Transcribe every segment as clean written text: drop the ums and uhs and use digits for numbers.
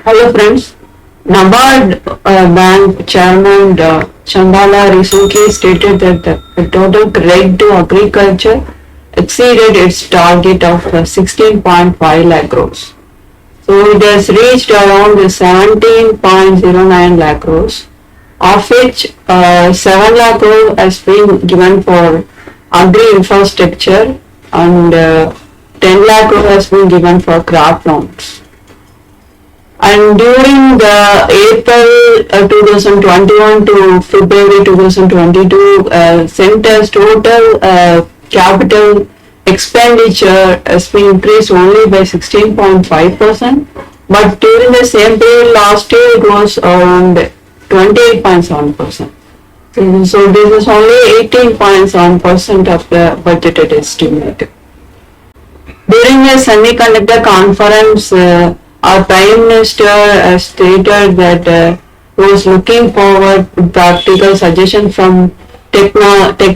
Hello friends, NABARD Bank Chairman Chandala recently stated that the total credit to agriculture exceeded its target of 16.5 lakh crores. So it has reached around 17.09 lakh crores, of which 7 lakh crores has been given for agri-infrastructure and 10 lakh crores has been given for crop loans. And during the April 2021 to February 2022, Centre's total capital expenditure has been increased only by 16.5%, but during the same period last year it was around 28.7%. So this is only 18.7% of the budgeted estimate. During the semiconductor conference, our Prime Minister stated that he was looking forward to practical suggestions from tech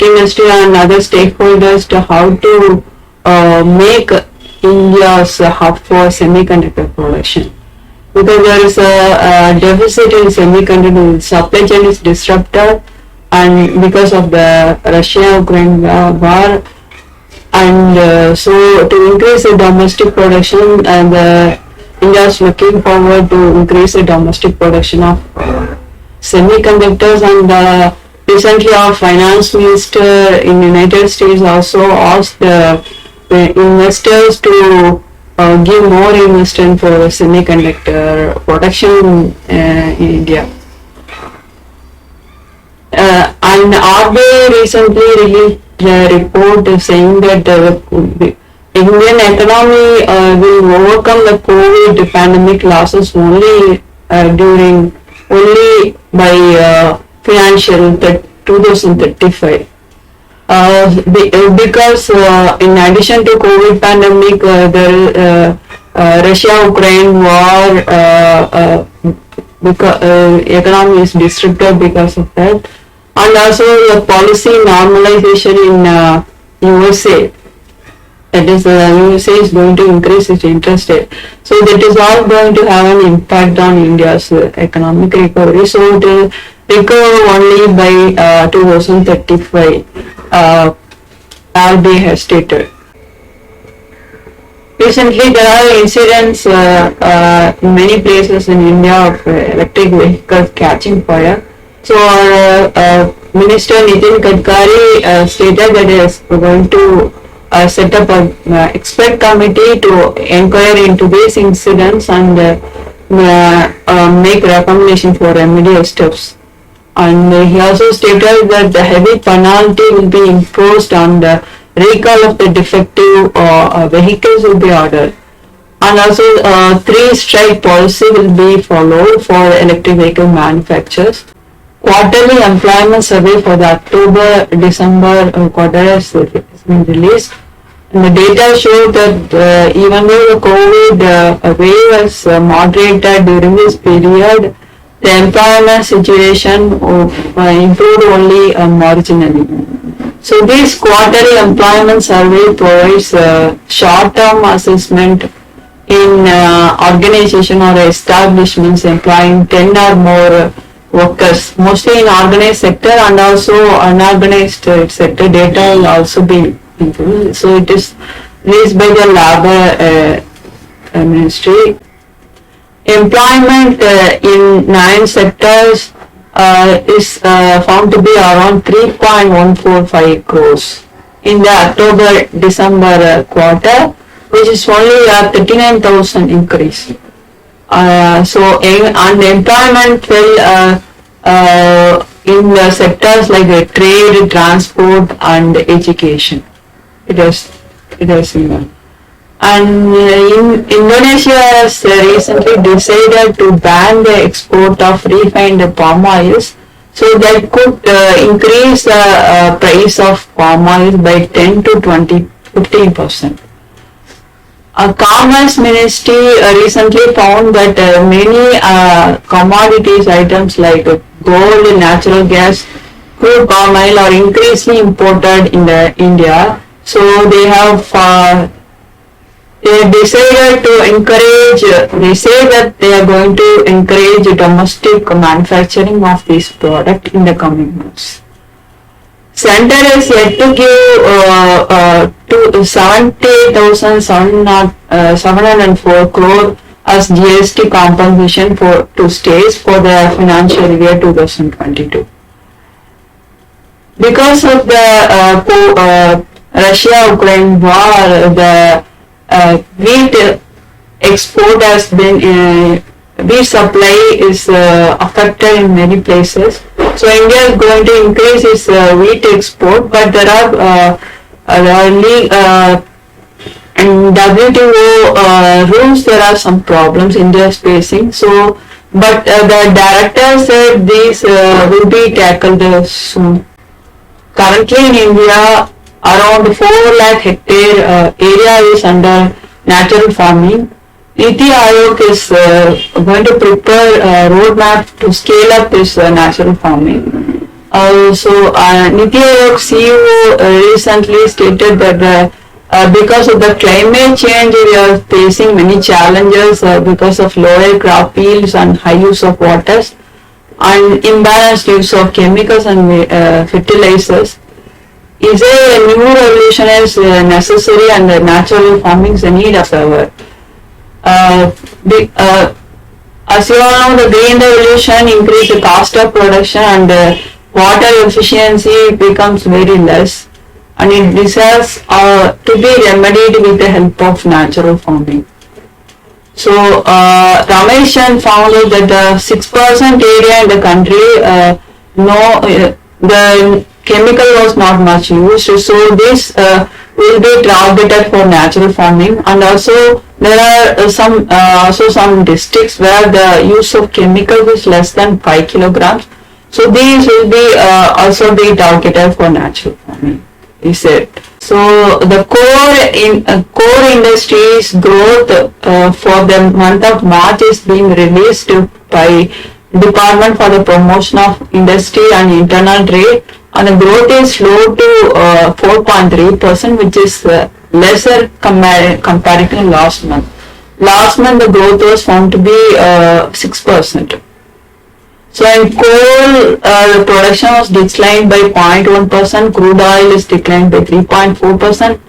industry and other stakeholders to how to make India's hub for semiconductor production. Because there is a deficit in semiconductor, supply chain is disrupted, and because of the Russia-Ukraine war, and so to increase the domestic production, and India is looking forward to increase the domestic production of semiconductors. And recently our finance minister in United States also asked the investors to give more investment for semiconductor production in India. And RBI recently released the report saying that the Indian economy will overcome the COVID pandemic losses only by financial 2035. Because in addition to COVID pandemic, the Russia-Ukraine war, because economy is disrupted because of that, and also the policy normalization in USA. That is, USA is going to increase its interest rate. So that is all going to have an impact on India's economic recovery. So it will recover only by 2035, RBI has stated. Recently, there are incidents in many places in India of electric vehicles catching fire. So our Minister Nitin Gadkari stated that he is going to set up an expert committee to inquire into these incidents and make recommendation for remedial steps. And he also stated that the heavy penalty will be imposed on the recall of the defective vehicles will be ordered. And also 3-strike policy will be followed for electric vehicle manufacturers. Quarterly employment survey for the October-December quarter has been released. And the data showed that even though the COVID wave was moderated during this period, the employment situation improved only marginally. So this quarterly employment survey provides short-term assessment in organization or establishments employing 10 or more workers, mostly in organized sector and also unorganized sector. Data will also be improved. So it is released by the Labor Ministry. Employment in 9 sectors is found to be around 3.145 crores in the October-December quarter, which is only a 39,000 increase. So unemployment fell in the sectors like trade, transport, and education. It has been. And Indonesia has recently decided to ban the export of refined palm oils, so that could increase the price of palm oil by 10 to 15%. Commerce Ministry recently found that many commodities items like gold, natural gas, crude palm oil are increasingly imported in India. So they have they decided to encourage, they say that they are going to encourage domestic manufacturing of this product in the coming months. Center is yet to give to 70,704 crore as GST compensation to states for the financial year 2022. Because of the Russia-Ukraine war, the wheat export has been, wheat supply is affected in many places. So India is going to increase its wheat export, but there are in WTO rules, there are some problems India is facing. So, but the director said these will be tackled soon. Currently in India, around 4 lakh hectare area is under natural farming. Niti Aayog is going to prepare a roadmap to scale up this natural farming. Niti Aayog CEO recently stated that because of the climate change, we are facing many challenges because of lower crop yields and high use of waters and imbalanced use of chemicals and fertilizers. Is a new revolution is necessary, and the natural farming is a need of the hour. As you all know, the green revolution increased the cost of production and water efficiency becomes very less, and it deserves to be remedied with the help of natural farming. So Ramesh found out that the 6% area in the country, the chemical was not much used, so this will be targeted for natural farming. And also there are some districts where the use of chemicals is less than 5 kilograms. So these will be also be targeted for natural farming, he said. So the core industries growth for the month of March is being released by Department for the Promotion of Industry and Internal Trade, and the growth is slow to 4.3%, which is lesser compared to last month. Last month the growth was found to be 6%. So in coal, the production was declined by 0.1%, crude oil is declined by 3.4%,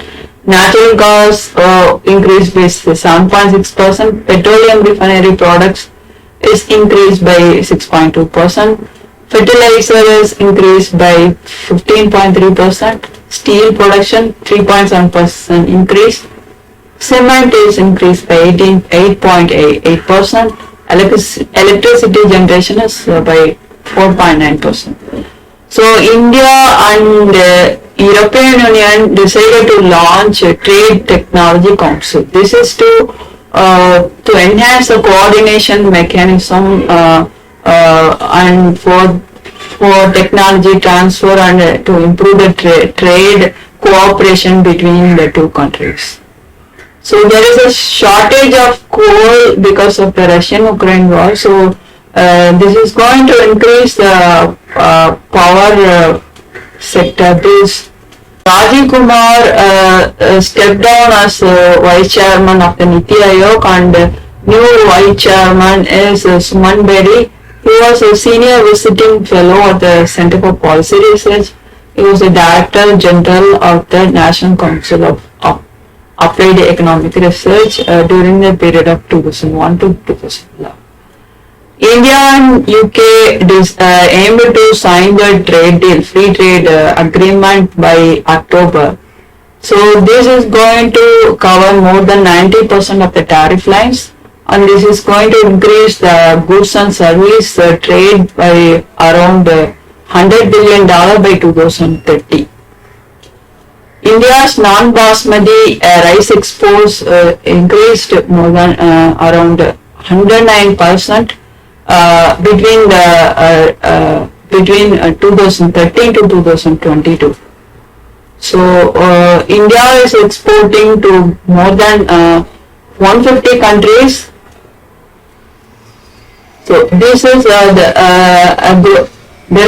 natural gas increased by 7.6%, petroleum refinery products is increased by 6.2%, fertilizer is increased by 15.3%, steel production 3.7% increase, cement is increased by 8.8%, electricity generation is by 4.9%. So India and European Union decided to launch a Trade Technology Council. This is to enhance the coordination mechanism and for technology transfer and to improve the trade cooperation between the two countries. So there is a shortage of coal because of the Russian-Ukraine war. So this is going to increase the power sector. This Rajiv Kumar stepped down as vice chairman of the Niti Aayog, and new vice chairman is Suman Bedi. He was a senior visiting fellow at the Center for Policy Research. He was the director general of the National Council of Applied Economic Research during the period of 2001 to 2011. India and UK aimed to sign the trade deal, free trade agreement by October. So this is going to cover more than 90% of the tariff lines, and this is going to increase the goods and service trade by around $100 billion by 2030. India's non-basmati rice exports increased more than around 109% between 2013 to 2022. So India is exporting to more than 150 countries. So this is there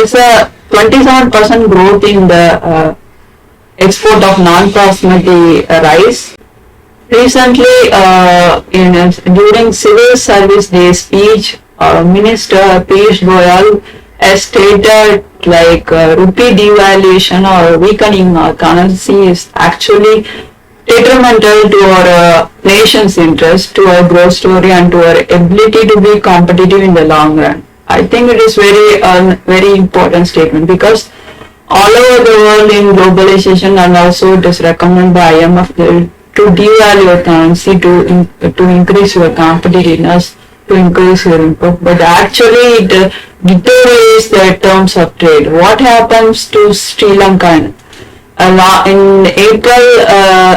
is a 27% growth in the export of non-basmati rice. Recently, during civil service day speech, Minister Piyush Goyal has stated like rupee devaluation or weakening currency is actually detrimental to our nation's interest, to our growth story, and to our ability to be competitive in the long run. I think it is very important statement because all over the world in globalization, and also it is recommended by IMF to devalue your currency to increase your competitiveness, to increase your input, but actually it deteriorates the terms of trade. What happens to Sri Lanka? In April,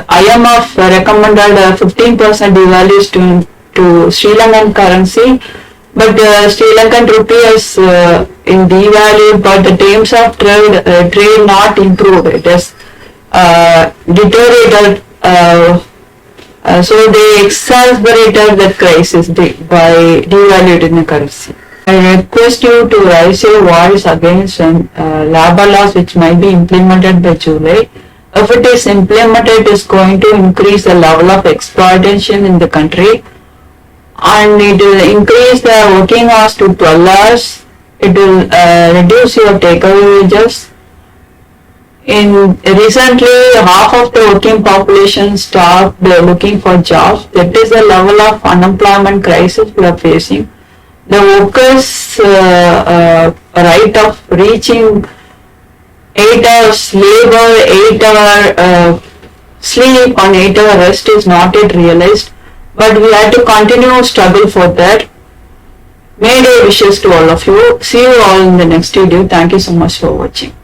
IMF recommended 15% devaluation to Sri Lankan currency, but Sri Lankan rupee is in devalued, but the terms of trade not improved. It has deteriorated. So they exacerbated the crisis by devaluing the currency. I request you to raise your voice against labor laws which might be implemented by July. If it is implemented, it is going to increase the level of exploitation in the country, and it will increase the working hours to 12 hours. It will reduce your takeaway wages. Recently, half of the working population stopped looking for jobs. That is the level of unemployment crisis we are facing. The workers' right of reaching 8 hours labor, 8-hour sleep, and 8-hour rest is not yet realized. But we have to continue struggle for that. May Day wishes to all of you. See you all in the next video. Thank you so much for watching.